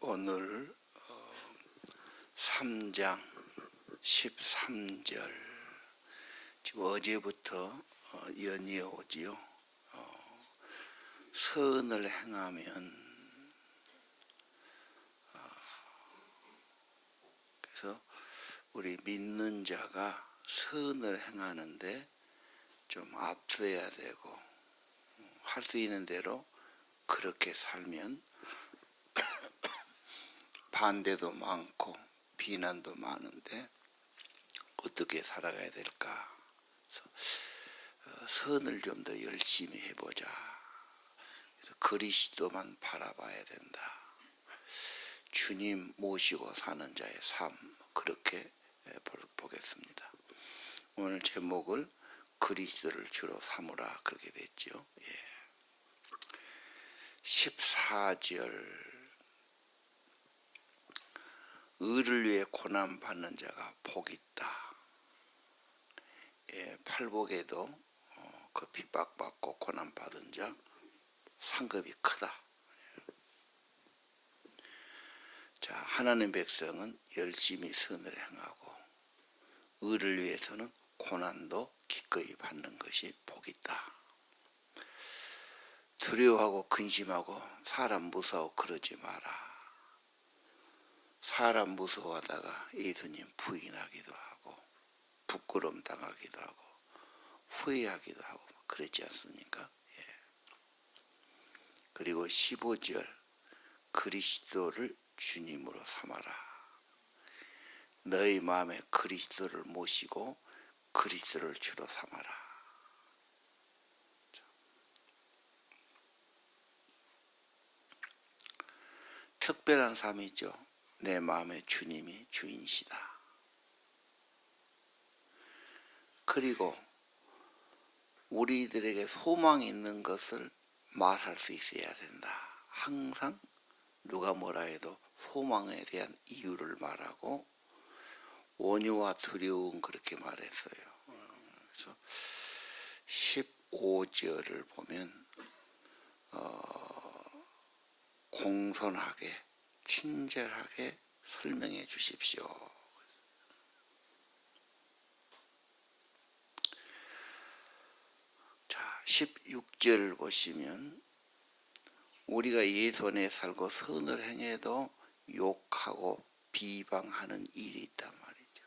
오늘 3장 13절 지금 어제부터 연이어 오지요. 선을 행하면 그래서 우리 믿는 자가 선을 행하는데 좀 앞서야 되고 할 수 있는 대로 그렇게 살면 반대도 많고 비난도 많은데 어떻게 살아가야 될까? 그래서 선을 좀 더 열심히 해보자. 그래서 그리스도만 바라봐야 된다. 주님 모시고 사는 자의 삶, 그렇게 보겠습니다. 오늘 제목을 그리스도를 주로 삼으라 그렇게 됐죠. 14절 의를 위해 고난받는 자가 복이 있다. 팔복에도 그 핍박받고 고난받은 자 상급이 크다. 자, 하나님 백성은 열심히 선을 행하고 의를 위해서는 고난도 기꺼이 받는 것이 복이 있다. 두려워하고 근심하고 사람 무서워 그러지 마라. 사람 무서워하다가 예수님 부인하기도 하고 부끄러움 당하기도 하고 후회하기도 하고 그랬지 않습니까? 그리고 15절 그리스도를 주님으로 삼아라. 너희 마음에 그리스도를 모시고 그리스도를 주로 삼아라. 특별한 삶이죠. 내 마음에 주님이 주인이시다. 그리고 우리들에게 소망이 있는 것을 말할 수 있어야 된다. 항상 누가 뭐라 해도 소망에 대한 이유를 말하고 원유와 두려움 그렇게 말했어요. 그래서 15절을 보면 공손하게 친절하게 설명해 주십시오. 자, 16절 보시면 우리가 예수 안에 살고 선을 행해도 욕하고 비방하는 일이 있단 말이죠.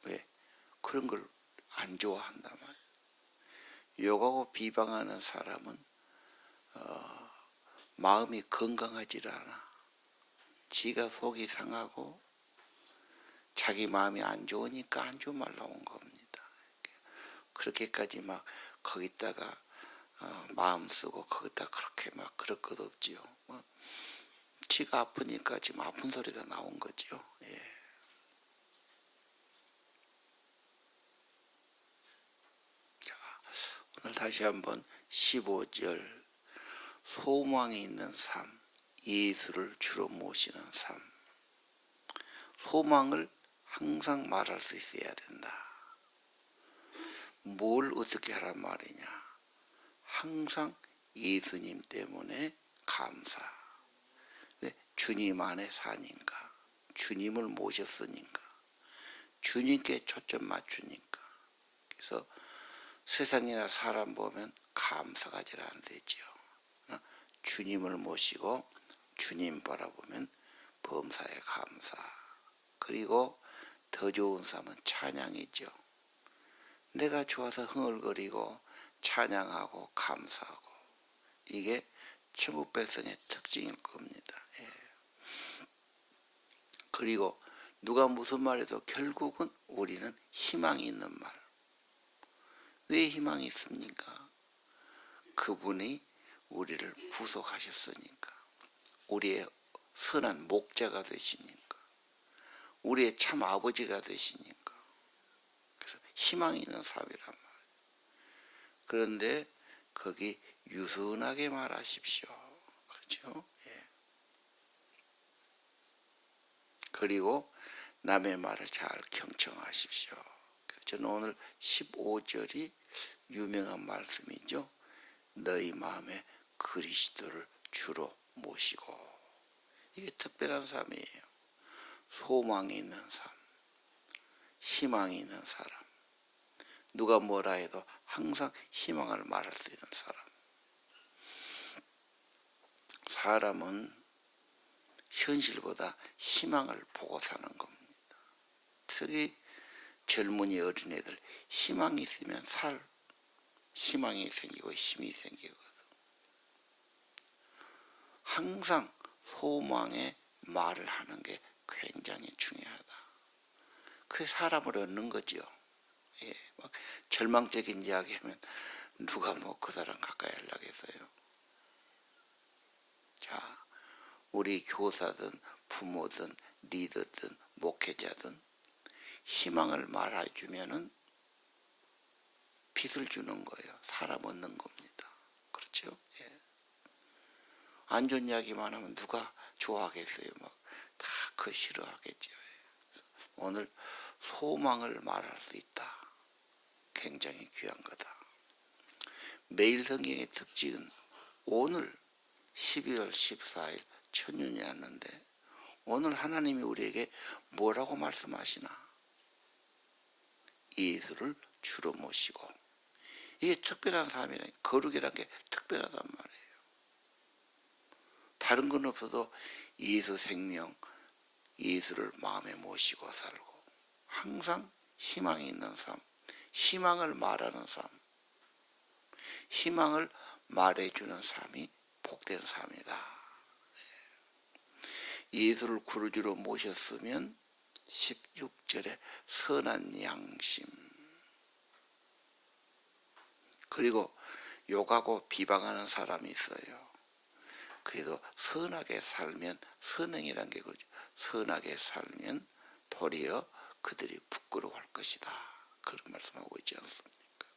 왜? 그런 걸 안 좋아한단 말이에요. 욕하고 비방하는 사람은 마음이 건강하지 않아. 지가 속이 상하고 자기 마음이 안 좋으니까 안 좋은 말 나온 겁니다. 그렇게까지 막 거기다가 마음 쓰고 거기다 그렇게 막 그럴 것 없지요. 지가 아프니까 지금 아픈 소리가 나온 거죠. 자, 오늘 다시 한번 15절 소망이 있는 삶, 예수를 주로 모시는 삶. 소망을 항상 말할 수 있어야 된다. 뭘 어떻게 하란 말이냐. 항상 예수님 때문에 감사. 왜? 주님 안에 사니까. 주님을 모셨으니까. 주님께 초점 맞추니까. 그래서 세상이나 사람 보면 감사가 잘 안 되지요. 주님을 모시고 주님 바라보면 범사에 감사. 그리고 더 좋은 삶은 찬양이죠. 내가 좋아서 흥얼거리고 찬양하고 감사하고 이게 천국 백성의 특징일 겁니다. 그리고 누가 무슨 말해도 결국은 우리는 희망이 있는 말. 왜 희망이 있습니까? 그분이 우리를 구속하셨으니까. 우리의 선한 목자가 되시니까. 우리의 참 아버지가 되시니까. 그래서 희망이 있는 삶이란 말이에요. 그런데 거기 유순하게 말하십시오. 그렇죠? 그리고 남의 말을 잘 경청하십시오. 그래서 저는 오늘 15절이 유명한 말씀이죠. 너희 마음에 그리스도를 주로 모시고. 이게 특별한 삶이에요. 소망이 있는 삶, 희망이 있는 사람, 누가 뭐라 해도 항상 희망을 말할 수 있는 사람. 사람은 현실보다 희망을 보고 사는 겁니다. 특히 젊은이 어린애들 희망이 있으면 희망이 생기고 힘이 생기거든. 항상 소망의 말을 하는 게 굉장히 중요하다. 그게 사람을 얻는 거죠. 예, 막 절망적인 이야기하면 누가 뭐 그 사람 가까이 하려겠어요. 자, 우리 교사든 부모든 리더든 목회자든 희망을 말해주면은 빛을 주는 거예요. 사람 얻는 겁니다. 그렇죠? 예. 안 좋은 이야기만 하면 누가 좋아하겠어요? 막 다 그 싫어하겠죠. 오늘 소망을 말할 수 있다. 굉장히 귀한 거다. 매일 성경의 특징은 오늘 12월 14일 천년이 왔는데 오늘 하나님이 우리에게 뭐라고 말씀하시나? 예수를 주로 모시고. 이게 특별한 삶이라, 거룩이라는 게 특별하단 말이에요. 다른 건 없어도 예수 생명, 예수를 마음에 모시고 살고 항상 희망이 있는 삶, 희망을 말하는 삶, 희망을 말해주는 삶이 복된 삶이다. 예수를 구주로 모셨으면 16절에 선한 양심, 그리고 욕하고 비방하는 사람이 있어요. 그래도 선하게 살면, 선행이란 게 그렇죠. 선하게 살면 도리어 그들이 부끄러워할 것이다. 그런 말씀하고 있지 않습니까?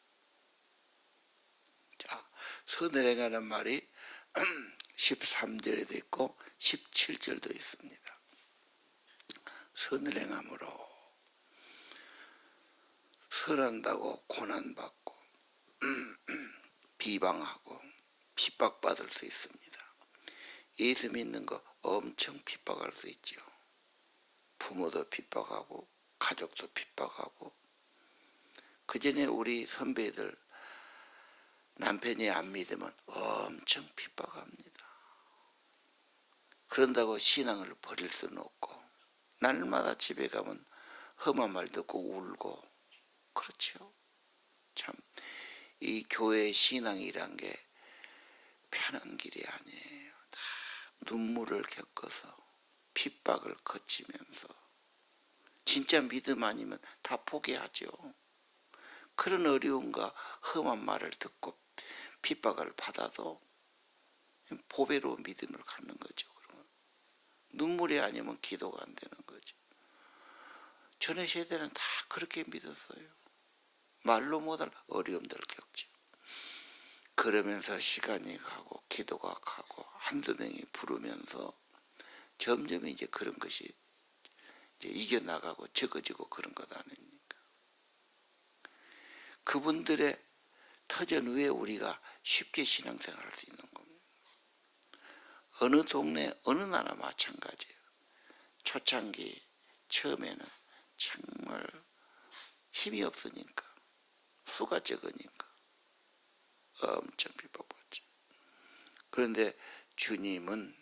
자, 선을 행하는 말이 13절에도 있고 17절도 있습니다. 선을 행함으로 선한다고 고난받고 비방하고 핍박받을 수 있습니다. 예수 믿는 거 엄청 핍박할 수 있죠. 부모도 핍박하고 가족도 핍박하고. 그 전에 우리 선배들 남편이 안 믿으면 엄청 핍박합니다. 그런다고 신앙을 버릴 수는 없고 날마다 집에 가면 험한 말 듣고 울고. 그렇죠. 참 이 교회 신앙이란 게 편한 길이 아니에요. 다 눈물을 겪어서 핍박을 거치면서 진짜 믿음 아니면 다 포기하죠. 그런 어려움과 험한 말을 듣고 핍박을 받아도 보배로 믿음을 갖는 거죠. 그러면 눈물이 아니면 기도가 안 되는 거죠. 전에 세대는 다 그렇게 믿었어요. 말로 못할 어려움들을 겪죠. 그러면서 시간이 가고 기도가 가고 한두 명이 부르면서 점점 이제 그런 것이 이제 이겨나가고 적어지고 그런 것 아닙니까? 그분들의 터전 위에 우리가 쉽게 신앙생활을 할 수 있는 겁니다. 어느 동네 어느 나라 마찬가지예요. 초창기 처음에는 정말 힘이 없으니까, 수가 적으니까 엄청 핍박받죠. 그런데 주님은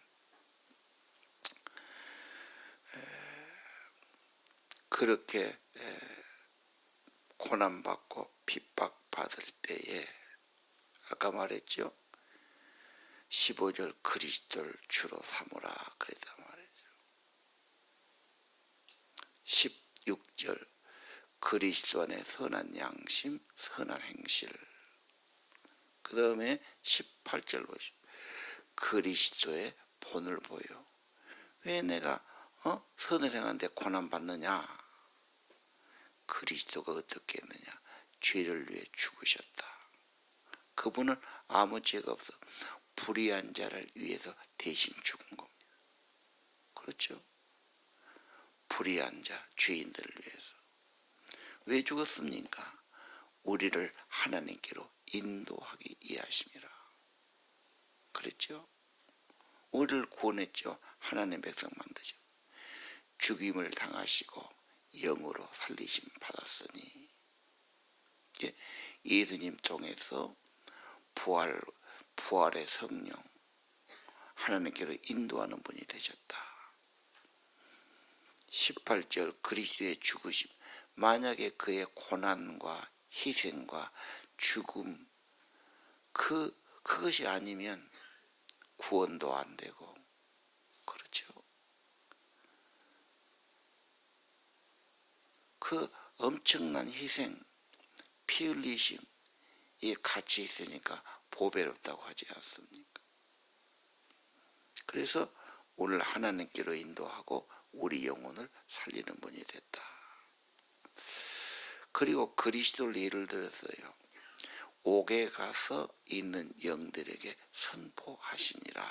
그렇게 고난받고 핍박받을 때에 아까 말했죠. 15절 그리스도를 주로 삼으라 그랬단 말이죠. 16절 그리스도 안에 선한 양심, 선한 행실. 그 다음에 18절 보시죠. 그리스도의 본을 보여. 왜 내가 선을 행하는데 고난받느냐? 그리스도가 어떻게 했느냐? 죄를 위해 죽으셨다. 그분은 아무 죄가 없어 불의한 자를 위해서 대신 죽은 겁니다. 그렇죠? 불의한 자, 죄인들을 위해서. 왜 죽었습니까? 우리를 하나님께로 인도하기 위하심이라. 그랬죠? 우리를 구원했죠. 하나님 백성 만드죠. 죽임을 당하시고 영으로 살리심 받았으니 예수님 통해서 부활의 성령 하나님께로 인도하는 분이 되셨다. 18절 그리스도의 죽으심, 만약에 그의 고난과 희생과 죽음 그것이 아니면 구원도 안 되고, 그렇죠. 그 엄청난 희생, 피 흘리심 이 같이 있으니까 보배롭다고 하지 않습니까? 그래서 오늘 하나님께로 인도하고 우리 영혼을 살리는 분이 됐다. 그리고 그리스도를 예를 들었어요. 옥에 가서 있는 영들에게 선포하시니라.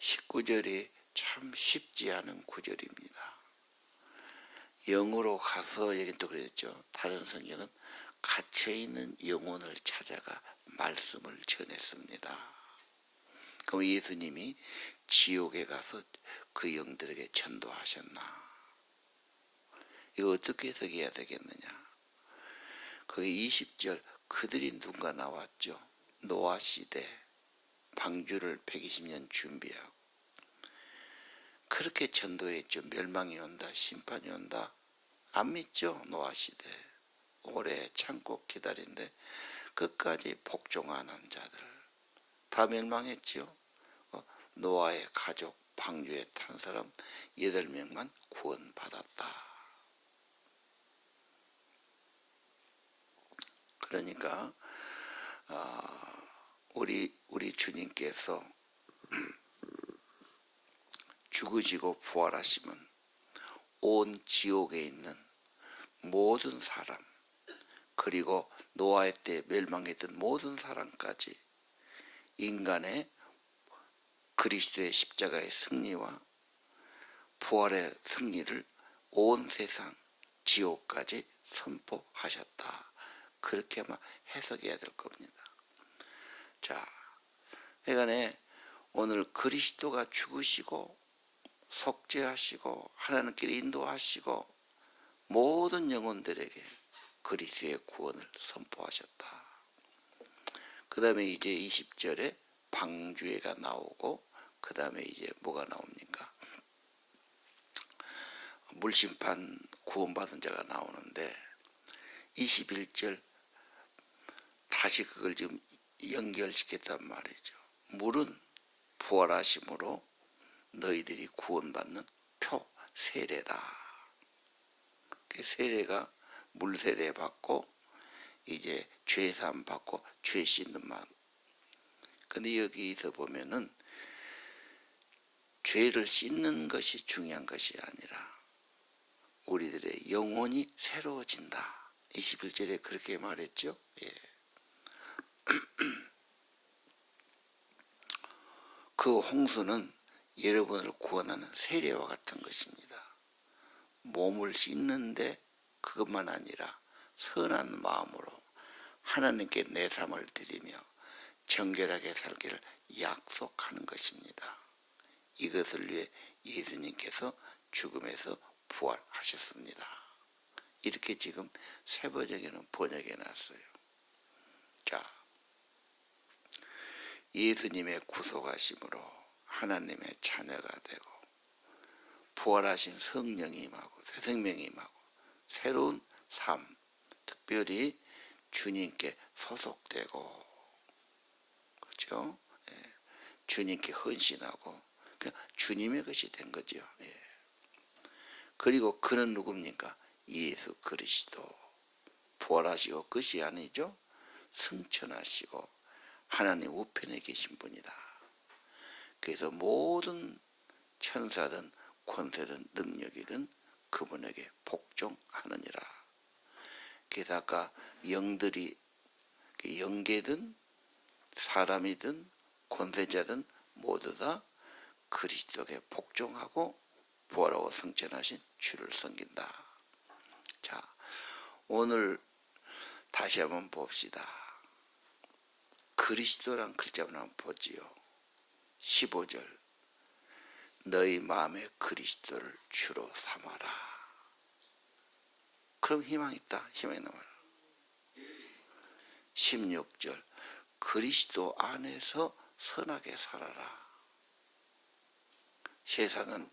19절이 참 쉽지 않은 구절입니다. 영으로 가서, 여기 또 그랬죠. 다른 성경은 갇혀있는 영혼을 찾아가 말씀을 전했습니다. 그럼 예수님이 지옥에 가서 그 영들에게 전도하셨나? 이거 어떻게 해석해야 되겠느냐? 거기 20절 그들이 누가 나왔죠? 노아 시대 방주를 120년 준비하고 그렇게 전도했죠. 멸망이 온다, 심판이 온다. 안 믿죠? 노아 시대 오래 참고 기다린데 끝까지 복종하는 자들 다 멸망했죠. 노아의 가족 방주에 탄 사람 8명만 구원받았다. 그러니까 우리 주님께서 죽으시고 부활하시면 온 지옥에 있는 모든 사람, 그리고 노아의 때 멸망했던 모든 사람까지 인간의 그리스도의 십자가의 승리와 부활의 승리를 온 세상 지옥까지 선포하셨다. 그렇게 아마 해석해야 될 겁니다. 자, 그러니까 오늘 그리스도가 죽으시고 속죄하시고 하나님께 인도하시고 모든 영혼들에게 그리스도의 구원을 선포하셨다. 그 다음에 이제 20절에 방주회가 나오고 그 다음에 이제 뭐가 나옵니까? 물심판 구원받은 자가 나오는데 21절 다시 그걸 지금 연결시켰단 말이죠. 물은 부활하심으로 너희들이 구원받는 표 세례다. 그 세례가 물 세례 받고 이제 죄 사함 받고 죄 씻는 마음. 근데 여기서 보면은 죄를 씻는 것이 중요한 것이 아니라 우리들의 영혼이 새로워진다. 21절에 그렇게 말했죠. 예. 그 홍수는 여러분을 구원하는 세례와 같은 것입니다. 몸을 씻는데 그것만 아니라 선한 마음으로 하나님께 내 삶을 드리며 정결하게 살기를 약속하는 것입니다. 이것을 위해 예수님께서 죽음에서 부활하셨습니다. 이렇게 지금 세번역에는 번역해 놨어요. 자, 예수님의 구속하심으로 하나님의 자녀가 되고 부활하신 성령이 임하고 새 생명이 임하고 새로운 삶, 특별히 주님께 소속되고, 그렇죠? 예. 주님께 헌신하고 주님의 것이 된 거죠. 예. 그리고 그는 누굽니까? 예수 그리스도. 부활하시고 끝이 아니죠. 승천하시고 하나님 우편에 계신 분이다. 그래서 모든 천사든 권세든 능력이든 그분에게 복종하느니라. 그래서 아까 영들이 영계든 사람이든 권세자든 모두 다 그리스도께 복종하고 부활하고 승천하신 주를 섬긴다. 자, 오늘 다시 한번 봅시다. 그리스도란 글자만 한번 보지요. 15절 너희 마음에 그리스도를 주로 삼아라. 그럼 희망이 있다. 희망이 나와요. 16절 그리스도 안에서 선하게 살아라. 세상은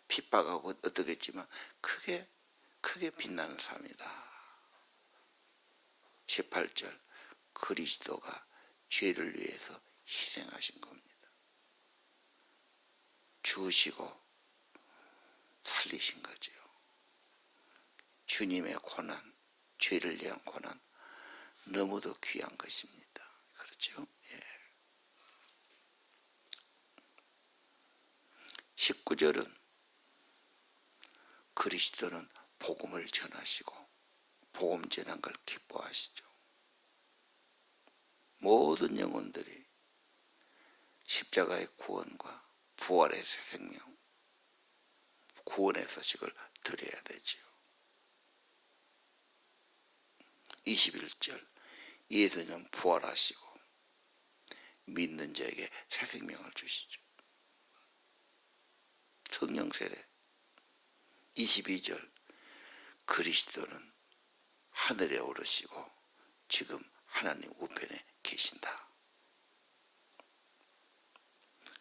핍박하고 어떻겠지만 크게 빛나는 삶이다. 18절 그리스도가 죄를 위해서 희생하신 겁니다. 죽으시고 살리신 거죠. 주님의 고난, 죄를 위한 고난 너무도 귀한 것입니다. 그렇죠? 예. 19절은 그리스도는 복음을 전하시고 복음 전한 걸 기뻐하시죠. 모든 영혼들이 십자가의 구원과 부활의 새 생명, 구원의 소식을 들어야 되지요. 21절 예수님은 부활하시고 믿는 자에게 새 생명을 주시죠. 성령 세례. 22절 그리스도는 하늘에 오르시고 지금 하나님 우편에 계신다.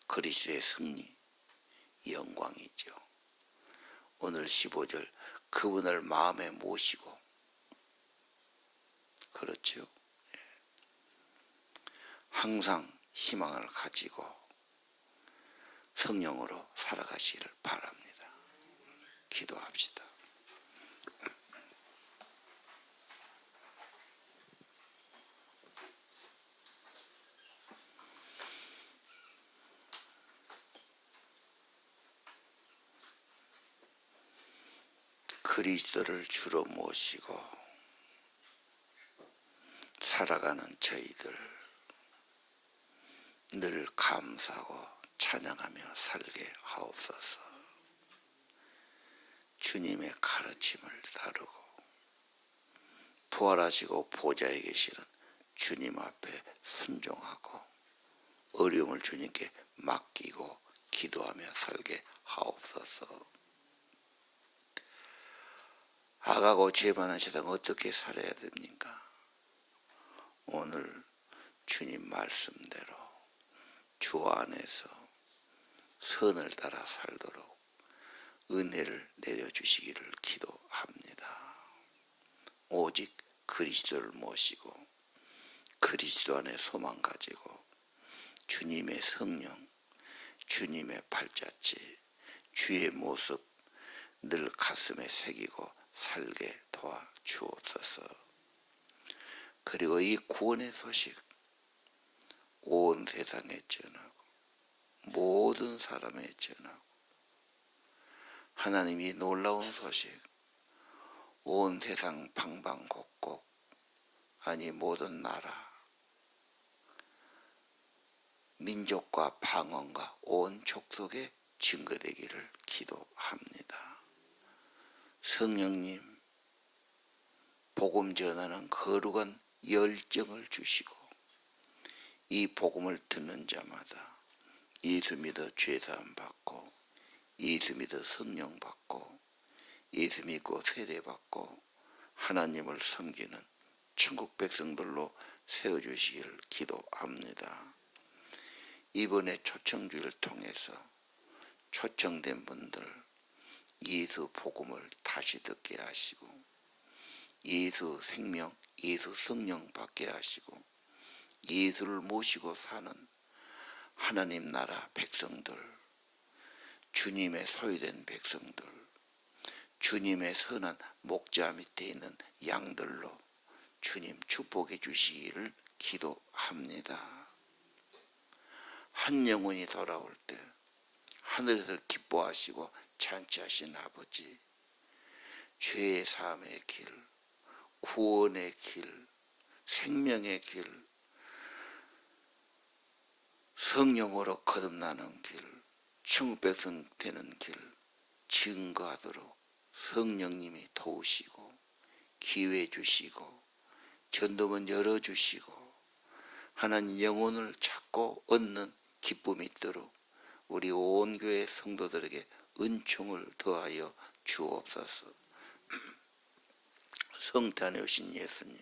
그리스도의 승리, 영광이죠. 오늘 15절 그분을 마음에 모시고 그렇죠. 항상 희망을 가지고 성령으로 살아가시기를 바랍니다. 기도합시다. 그리스도를 주로 모시고 살아가는 저희들 늘 감사하고 찬양하며 살게 하옵소서. 주님의 가르침을 따르고 부활하시고 보좌에 계시는 주님 앞에 순종하고 어려움을 주님께 맡기고 기도하며 살게 하옵소서. 악하고 죄 많은 세상 어떻게 살아야 됩니까? 오늘 주님 말씀대로 주 안에서 선을 따라 살도록 은혜를 내려주시기를 기도합니다. 오직 그리스도를 모시고 그리스도 안에 소망 가지고 주님의 성령, 주님의 발자취, 주의 모습 늘 가슴에 새기고 살게 도와주옵소서. 그리고 이 구원의 소식 온 세상에 전하고 모든 사람에 전하고 하나님이 놀라운 소식 온 세상 방방곡곡 아니 모든 나라 민족과 방언과 온 족속에 증거되기를 기도합니다. 성령님 복음 전하는 거룩한 열정을 주시고 이 복음을 듣는 자마다 예수 믿어 죄사함 받고 예수 믿어 성령 받고 예수 믿고 세례 받고 하나님을 섬기는 천국 백성들로 세워주시기를 기도합니다. 이번에 초청주를 통해서 초청된 분들 예수 복음을 다시 듣게 하시고 예수 생명, 예수 성령 받게 하시고 예수를 모시고 사는 하나님 나라 백성들, 주님의 소유된 백성들, 주님의 선한 목자 밑에 있는 양들로 주님 축복해 주시기를 기도합니다. 한 영혼이 돌아올 때 하늘에서 기뻐하시고 잔치하신 아버지, 죄의 사함의 길, 구원의 길, 생명의 길, 성령으로 거듭나는 길, 천국 백성 되는 길 증거하도록 성령님이 도우시고 기회 주시고 전도문 열어주시고 하나님 영혼을 찾고 얻는 기쁨이 있도록 우리 온 교회 성도들에게 은총을 더하여 주옵소서. 성탄에 오신 예수님,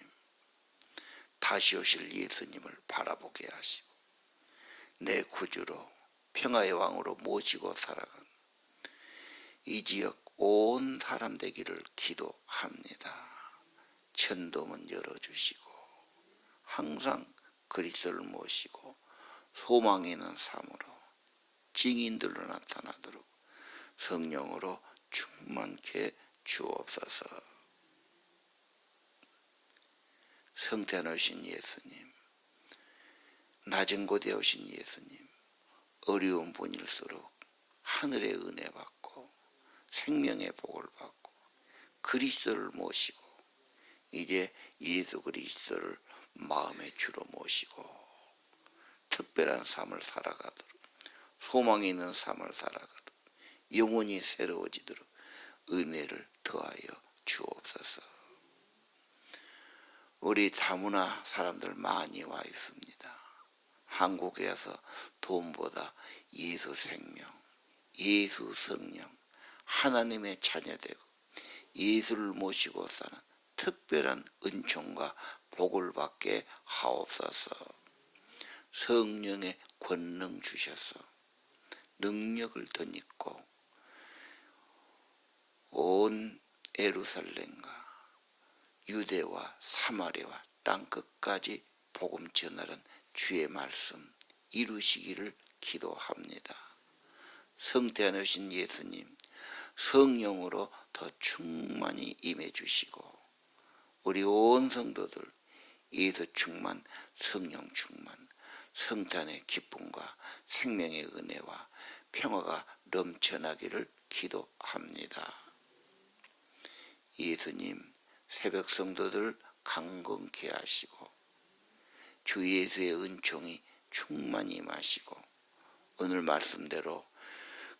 다시 오실 예수님을 바라보게 하시고 내 구주로 평화의 왕으로 모시고 살아간 이 지역 온 사람 되기를 기도합니다. 천도문 열어주시고 항상 그리스도를 모시고 소망이 있는 삶으로 증인들로 나타나도록 성령으로 충만케 주옵소서. 성탄에 오신 예수님, 낮은 곳에 오신 예수님, 어려운 분일수록 하늘의 은혜 받고 생명의 복을 받고 그리스도를 모시고 이제 예수 그리스도를 마음의 주로 모시고 특별한 삶을 살아가도록 소망이 있는 삶을 살아가도록 영혼이 새로워지도록 은혜를 더하여 주옵소서. 우리 다문화 사람들 많이 와 있습니다. 한국에 와서 돈보다 예수 생명, 예수 성령, 하나님의 자녀되고 예수를 모시고 사는 특별한 은총과 복을 받게 하옵소서. 성령의 권능 주셔서 능력을 덧입고 온 예루살렘과 유대와 사마리아와 땅끝까지 복음 전하는 주의 말씀 이루시기를 기도합니다. 성탄에 오신 예수님, 성령으로 더 충만히 임해 주시고 우리 온 성도들 예수 충만, 성령 충만, 성탄의 기쁨과 생명의 은혜와 평화가 넘쳐나기를 기도합니다. 예수님, 새벽 성도들 강건케 하시고 주 예수의 은총이 충만히 임하시고 오늘 말씀대로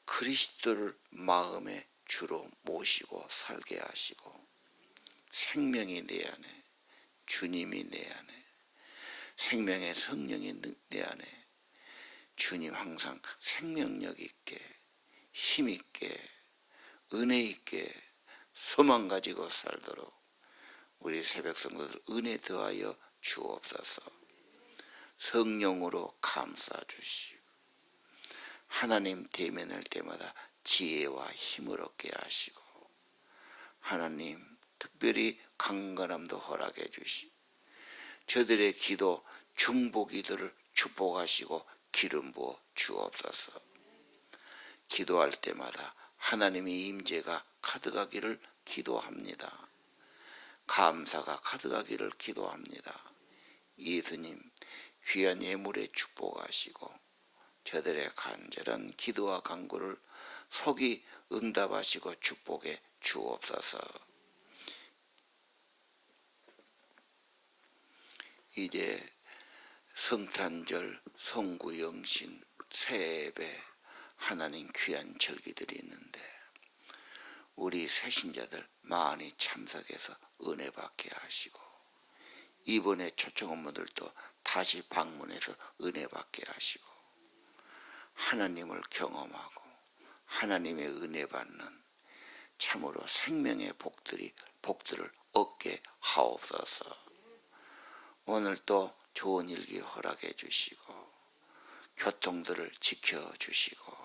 그리스도를 마음의 주로 모시고 살게 하시고 생명이 내 안에, 주님이 내 안에, 생명의 성령이 내 안에 주님 항상 생명력 있게 힘 있게 은혜 있게 소망 가지고 살도록 우리 새벽 성도들 은혜 더하여 주옵소서. 성령으로 감싸 주시고 하나님 대면할 때마다 지혜와 힘을 얻게 하시고 하나님 특별히 강건함도 허락해 주시고 저들의 기도 중보기도를 축복하시고 기름 부어 주옵소서. 기도할 때마다 하나님의 임재가 가득하기를 기도합니다. 감사가 가득하기를 기도합니다. 예수님 귀한 예물에 축복하시고 저들의 간절한 기도와 간구를 속히 응답하시고 축복해 주옵소서. 이제 성탄절, 송구영신, 새예배 하나님 귀한 절기들이 있는데 우리 새신자들 많이 참석해서 은혜 받게 하시고 이번에 초청 업무들도 다시 방문해서 은혜 받게 하시고 하나님을 경험하고 하나님의 은혜 받는 참으로 생명의 복들을 얻게 하옵소서. 오늘 또 좋은 일기 허락해 주시고 교통들을 지켜주시고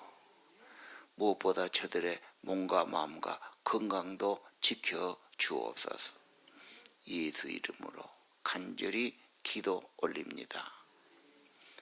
무엇보다 저들의 몸과 마음과 건강도 지켜주옵소서. 예수 이름으로 간절히 기도 올립니다.